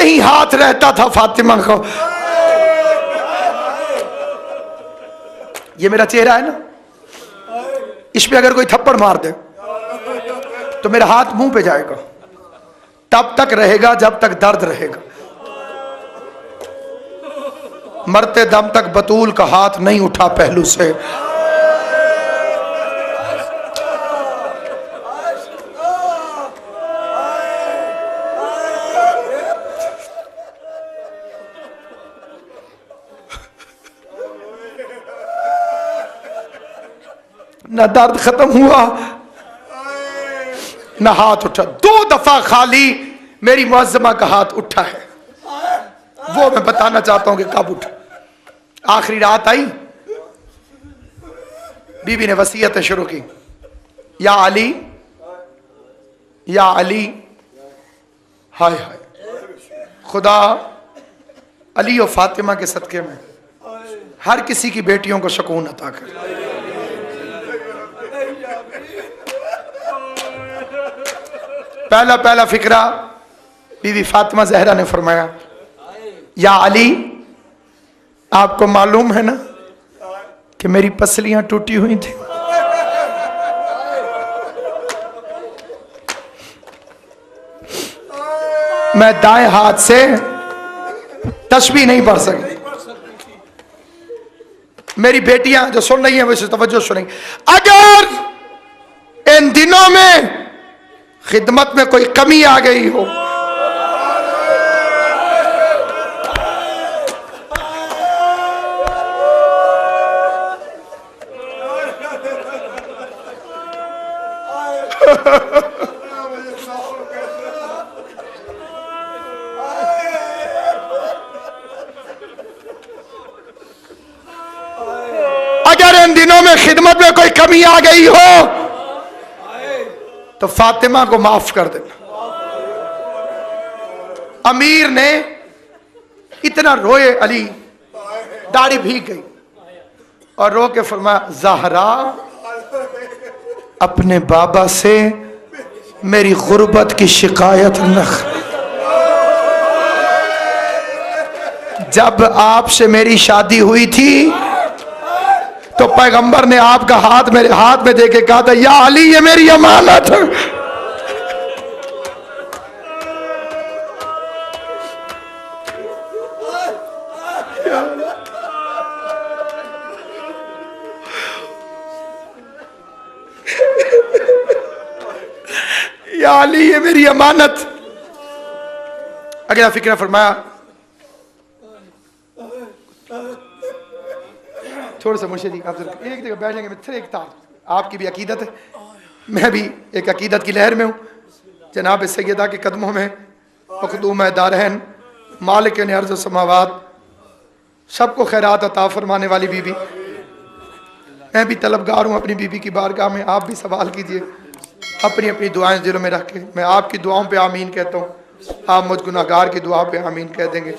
कहीं हाथ रहता था फातिमा को। ये मेरा चेहरा है ना, इस पे अगर कोई थप्पड़ मार दे तो मेरा हाथ मुंह पे जाएगा, तब तक रहेगा जब तक दर्द रहेगा। मरते दम तक बतूल का हाथ नहीं उठा पहलू से। न दर्द खत्म हुआ न हाथ उठा। 2 दफा खाली मेरी मुअज्जमा का हाथ उठा है, वो मैं बताना चाहता हूं कि कब उठा। आखिरी रात आई, बीबी ने वसीयतें शुरू की, या अली या अली। हाय हाय, खुदा अली और फातिमा के सदके में हर किसी की बेटियों को सुकून अता करे। पहला फिक्रा बीवी फातिमा जहरा ने फरमाया, या अली, आपको मालूम है ना कि मेरी पसलियां टूटी हुई थी। मैं दाएं हाथ से तस्बीह नहीं पढ़ सकती। मेरी बेटियां जो सुन रही हैं वैसे तवज्जो सुनेंगी। अगर इन दिनों में खिदमत में कोई कमी आ गई हो, अगर इन दिनों में खिदमत में कोई कमी आ गई हो तो फातिमा को माफ कर देना। अमीर ने इतना रोए, अली दाढ़ी भीग गई और रो के फरमाया, ज़हरा अपने बाबा से मेरी गुर्बत की शिकायत न। जब आपसे मेरी शादी हुई थी तो पैगंबर ने आपका हाथ मेरे हाथ में देके कहा था, या अली ये मेरी अमानत है। या अली ये मेरी अमानत। अगला फिक्र फरमाया, थोड़ा सा मुर्शिद एक जगह बैठ जाएंगे। मित्र एक तार, आपकी भी अकीदत है, मैं भी एक अकीदत की लहर में हूँ। जनाब सैयदा के कदमों में मखदूम दारहन मालिक ने अर्ज़ समावात, सबको खैरात अता फरमाने वाली बीबी। मैं भी तलबगार हूँ अपनी बीबी की बारगाह में। आप भी सवाल कीजिए, अपनी अपनी दुआएं दिलों में रख के। मैं आपकी दुआओं पे आमीन कहता हूँ, आप मुझ गुनाहगार की दुआ पे आमीन कह देंगे।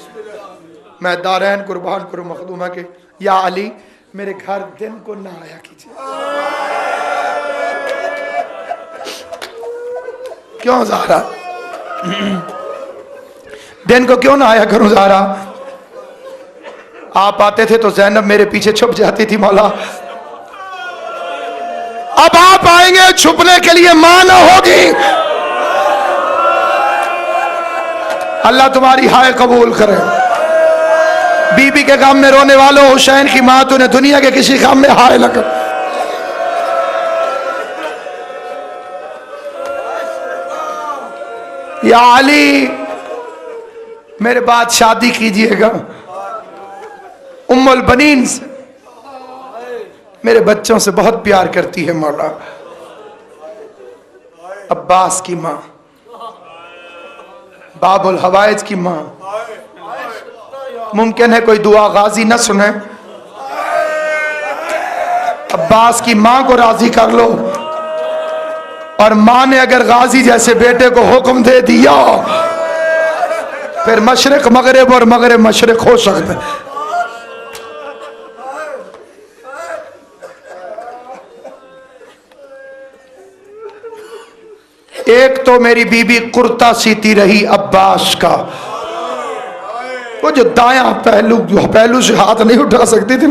मैं दारहन कुर्बान करूँ मखदूमा के। या अली मेरे घर दिन को ना आया कीजिए। क्यों ज़हरा, दिन को क्यों ना आया करूं ज़हरा? आप आते थे तो ज़ैनब मेरे पीछे छुप जाती थी मौला। अब आप आएंगे, छुपने के लिए मां ना होगी। अल्लाह तुम्हारी हाय कबूल करे। बीबी के गम में रोने वालों, हुसैन की मां तूने दुनिया के किसी गम में हाय लगा। या अली मेरे बाद शादी कीजिएगा उम्मुल बनीन से, मेरे बच्चों से बहुत प्यार करती है मौला। अब्बास की मां, बाबुल हवाइज की मां। मुमकिन है कोई दुआ गाजी न सुने, अब्बास की मां को राजी कर लो। और मां ने अगर गाजी जैसे बेटे को हुक्म दे दिया, फिर मशरिक मगरिब और मगरिब मशरिक हो सकते। एक तो मेरी बीबी कुर्ता सीती रही अब्बास का, वो जो दायां पहलू, जो पहलू से हाथ नहीं उठा सकती थी,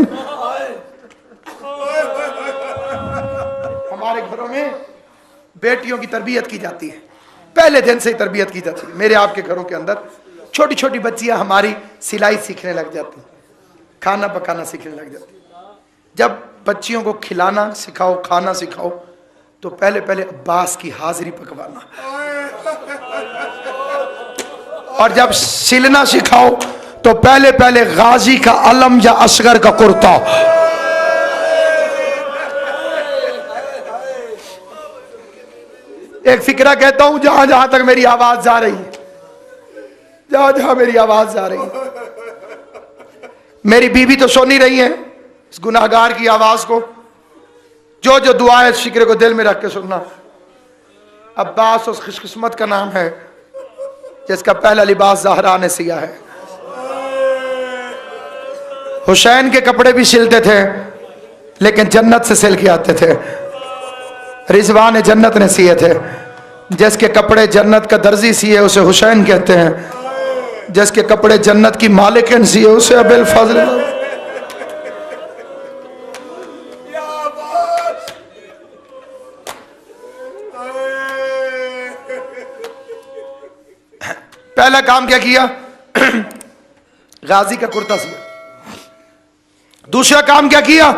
हमारे घरों में बेटियों की तरबियत की जाती है, पहले दिन से ही तरबियत की जाती है। मेरे आपके घरों के अंदर छोटी छोटी बच्चियां हमारी सिलाई सीखने लग जाती, खाना पकाना सीखने लग जाती। जब बच्चियों को खिलाना सिखाओ, खाना सिखाओ, तो पहले पहले अब्बास की हाजिरी पकवाना, और जब सिलना सिखाओ तो पहले पहले गाजी का अलम या असगर का कुर्ता। एक फिक्रा कहता हूं, जहां जहां तक मेरी आवाज जा रही है, जहां जहां मेरी आवाज जा रही है, मेरी बीवी तो सुन ही रही है इस गुनाहगार की आवाज को। जो जो दुआ है इस फिक्रे को दिल में रख के सुनना। अब्बास उस खुशकिस्मत का नाम है जिसका पहला लिबास ज़हरा ने सिया है। हुसैन के कपड़े भी सिलते थे लेकिन जन्नत से सिल के आते थे। रिजवान जन्नत ने सिए थे। जिसके कपड़े जन्नत का दर्जी सिए उसे हुसैन कहते हैं, जिसके कपड़े जन्नत की मालिकिन सिए उसे अबुल फजल। पहला काम क्या किया? गाजी का कुर्ता सिया। दूसरा काम क्या किया?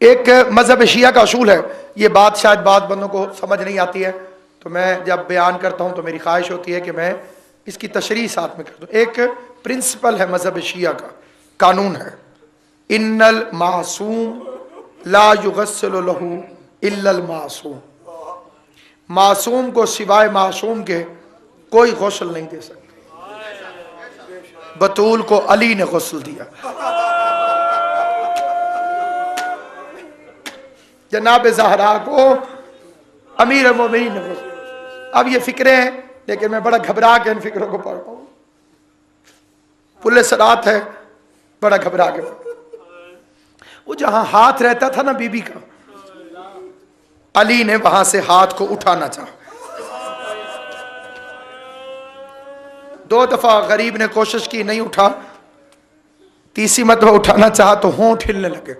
एक मजहब शिया का असूल है, ये बात शायद बाद बंदों को समझ नहीं आती है, तो मैं जब बयान करता हूं तो मेरी ख्वाहिश होती है कि मैं इसकी तशरीह साथ में कर दूं। एक प्रिंसिपल है मजहब शिया का, कानून है, इन्नल मासूम ला युगस्सलु लहू इल्लल मासूम। मासूम को सिवाय मासूम के कोई गौसल नहीं दे सकता। बतूल को अली ने गौसल दिया, जनाब ज़हरा को अमीर मोमिनीन ने गौसल। अब ये फिक्रे हैं लेकिन मैं बड़ा घबरा के इन फिक्रों को पढ़ रहा हूं। पुलिस रात है, बड़ा घबरा के। वो जहां हाथ रहता था ना बीबी का, अली ने वहां से हाथ को उठाना चाहा। 2 दफा गरीब ने कोशिश की, नहीं उठा। तीसरी मरतबा उठाना चाहा तो होंठ हिलने लगे।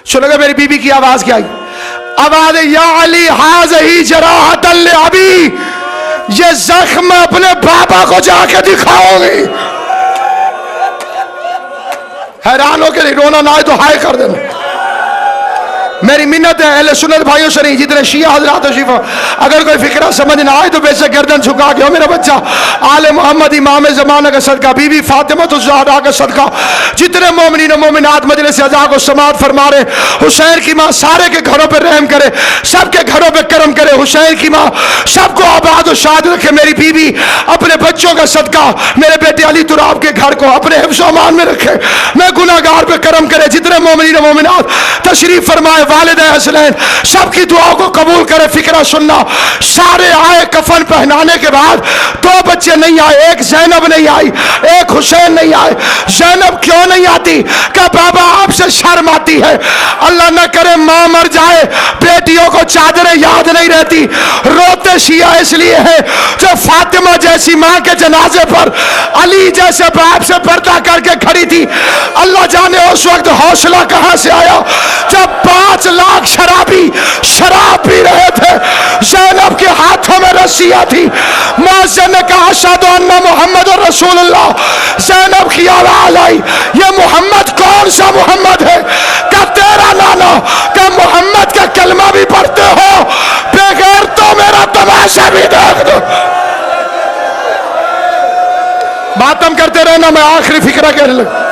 सुनोगे मेरी बीबी की आवाज क्या आई? आवाज, या अली हाज़ही जराहतल अबी, ये जख्म अपने बाबा को जाके दिखाओगी। हैरान हो के रोना ना आए तो हाय कर देना। मेरी मिन्नत है अहले सुन्नत भाइयों से नहीं, जितने शिया हजरात तशरीफ, अगर कोई फिक्रा समझ ना आए तो बेशक गर्दन झुका के, हो मेरा बच्चा, आले मोहम्मद इमाम ज़माना का सदका, बीबी फातिमा ज़हरा का सदका, जितने मोमिनीन और मोमिनात मजलिस अज़ा को समाअत फरमा रहे, हुसैन की माँ सारे के घरों पर रहम करे, सबके घरों पर करम करे। हुसैन की माँ सबको आबाद और शाद रखे। मेरी बीवी अपने बच्चों का सदका मेरे बेटे अली तुराब के घर को अपने हिफ्ज़ व अमान में रखे। मैं गुनाहगार पे करम करे। जितने मोमिनीन और मोमिनात तशरीफ फरमाए, वालिद हसनैन सबकी दुआओं को कबूल करे। फिक्रा सुनना, सारे आए कफन पहनाने के बाद 2 बच्चे नहीं आए, एक जैनब नहीं आई, एक हुसैन नहीं आए। जैनब क्यों नहीं आती? क्या बाबा आपसे शर्म आती है? अल्लाह न करे मां मर जाए, बेटियों को चादरें याद नहीं रहती। रोते शिया इसलिए है जो फातिमा जैसी मां के जनाजे पर अली जैसे बाप से पर्दा करके खड़ी थी। अल्लाह जाने उस वक्त हौसला कहां से आया जब 5 लाख शराबी शराब पी रहे थे। ज़ैनब के हाथों में रस्सियां थी। मुअज्जिन ने कहा अशहदु अन्ना मुहम्मद रसूलुल्लाह। ज़ैनब की आवाज आई, ये मोहम्मद कौन सा मोहम्मद है? क्या तेरा नाना? क्या मोहम्मद का कलमा भी पढ़ते हो? बगैर तो मेरा तमाशा भी देख दो। बात हम करते रहना, मैं आखिरी फिक्रा कहने लगा।